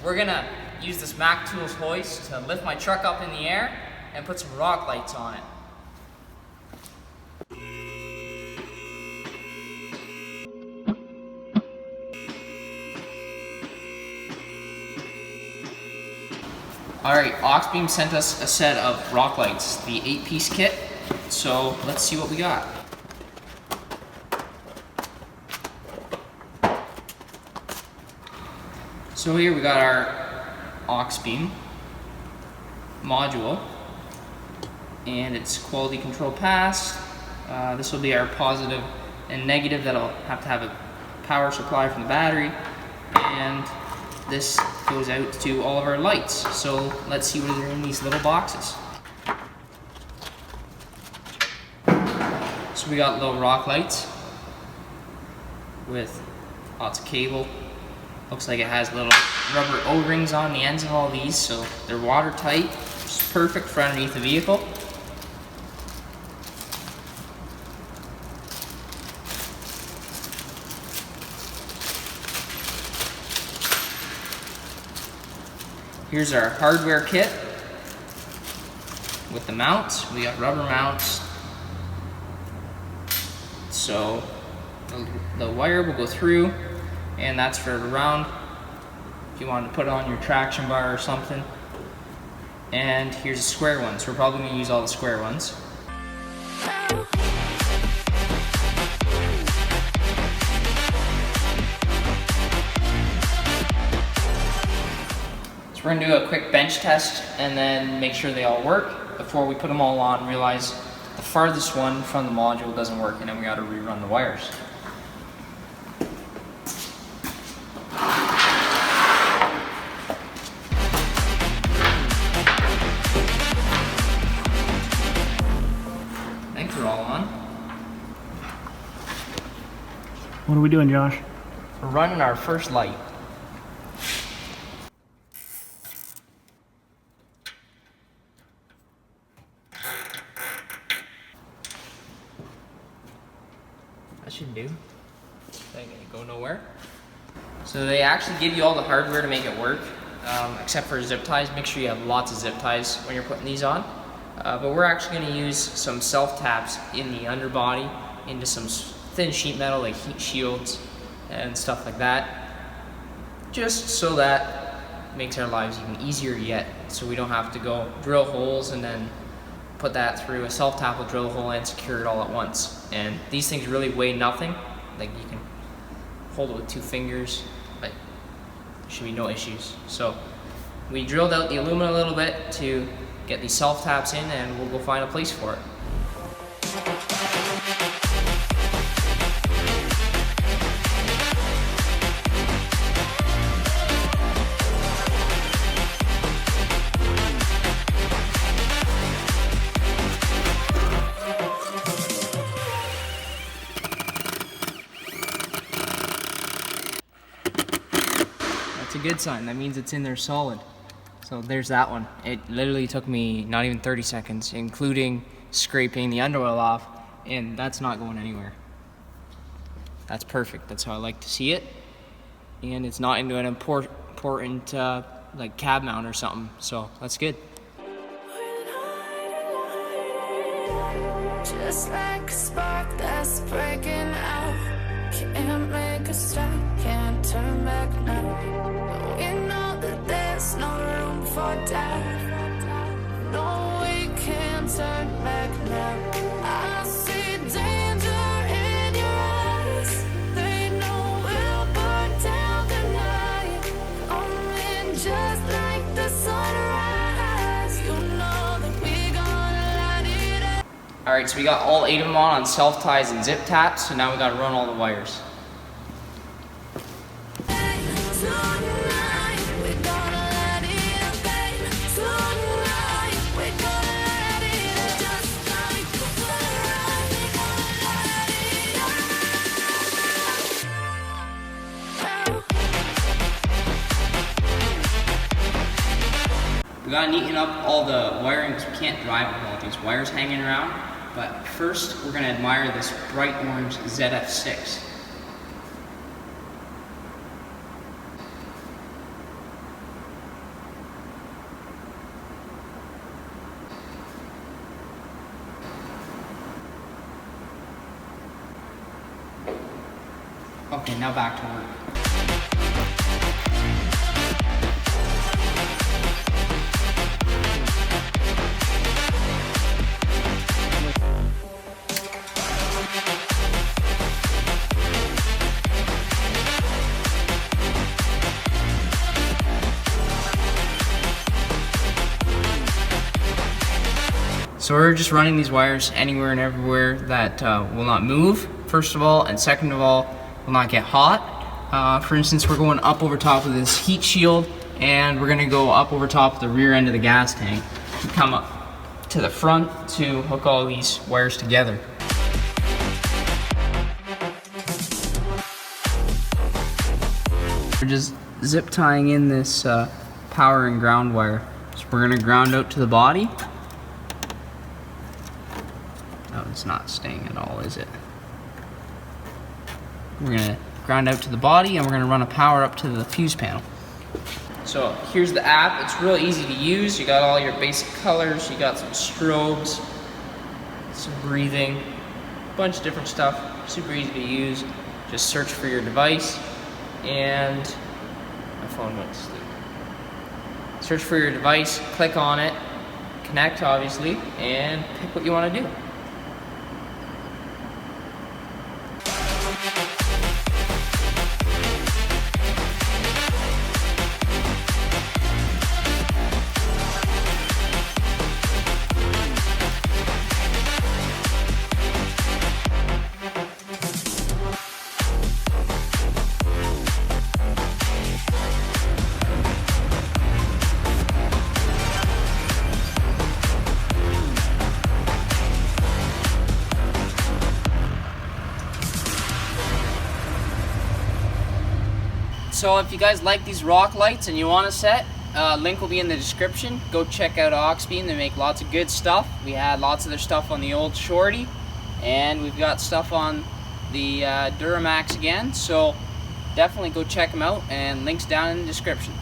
we're gonna use this Mac Tools hoist to lift my truck up in the air and put some rock lights on it. Alright, Auxbeam sent us a set of rock lights, the 8-piece kit, so let's see what we got. So here we got our Auxbeam module, and it's quality control passed. This will be our positive and negative that'll have to have a power supply from the battery, and this goes out to all of our lights. So let's see what are in these little boxes. So we got little rock lights with lots of cable. Looks like it has little rubber O-rings on the ends of all these, so they're watertight. It's perfect for underneath the vehicle. Here's our hardware kit with the mounts. We got rubber mounts. So the wire will go through, and that's for around if you wanted to put it on your traction bar or something. And here's a square one, so we're probably going to use all the square ones. So we're going to do a quick bench test and then make sure they all work before we put them all on. Realize the farthest one from the module doesn't work, and then we got to rerun the wires. I think they're all on. What are we doing, Josh? We're running our first light. That should do. That ain't gonna go nowhere. So they actually give you all the hardware to make it work, except for zip ties. Make sure you have lots of zip ties when you're putting these on. But we're actually going to use some self-taps in the underbody into some thin sheet metal like heat shields and stuff like that, just so that makes our lives even easier yet, so we don't have to go drill holes and then put that through. A self-tap will drill a hole and secure it all at once. And these things really weigh nothing. Like, you can hold it with 2 fingers, but there should be no issues. So we drilled out the aluminum a little bit to get these self-taps in, and we'll go find a place for it. That's a good sign. That means it's in there solid. So there's that one. It literally took me not even 30 seconds, including scraping the underoil off, and that's not going anywhere. That's perfect. That's how I like to see it. And it's not into an important like cab mount or something. So that's good. Just like a spark that's breaking out. Can't make a stop, can't turn back now. We know that there's no room for doubt. No, we can't turn back now. I see danger in your eyes. They know we'll burn down the night. Coming just like the sunrise. You know that we gonna light it up. Alright, so we got all 8 of them on self-ties and zip taps, so now we gotta run all the wires. We gotta neaten up all the wiring because we can't drive with all these wires hanging around. But first, we're gonna admire this bright orange ZF6. Okay, now back to work. So we're just running these wires anywhere and everywhere that will not move, first of all, and second of all, will not get hot. For instance, we're going up over top of this heat shield, and we're gonna go up over top of the rear end of the gas tank and come up to the front to hook all these wires together. We're just zip tying in this power and ground wire. So we're gonna ground out to the body. Oh, it's not staying at all, is it? We're gonna ground out to the body and we're gonna run a power up to the fuse panel. So here's the app. It's real easy to use. You got all your basic colors, you got some strobes, some breathing, a bunch of different stuff. Super easy to use. Just search for your device and my phone went to sleep. Search for your device, click on it, connect obviously, and pick what you want to do. So if you guys like these rock lights and you want a set, link will be in the description. Go check out Auxbeam. They make lots of good stuff. We had lots of their stuff on the old Shorty, and we've got stuff on the Duramax again. So definitely go check them out, and links down in the description.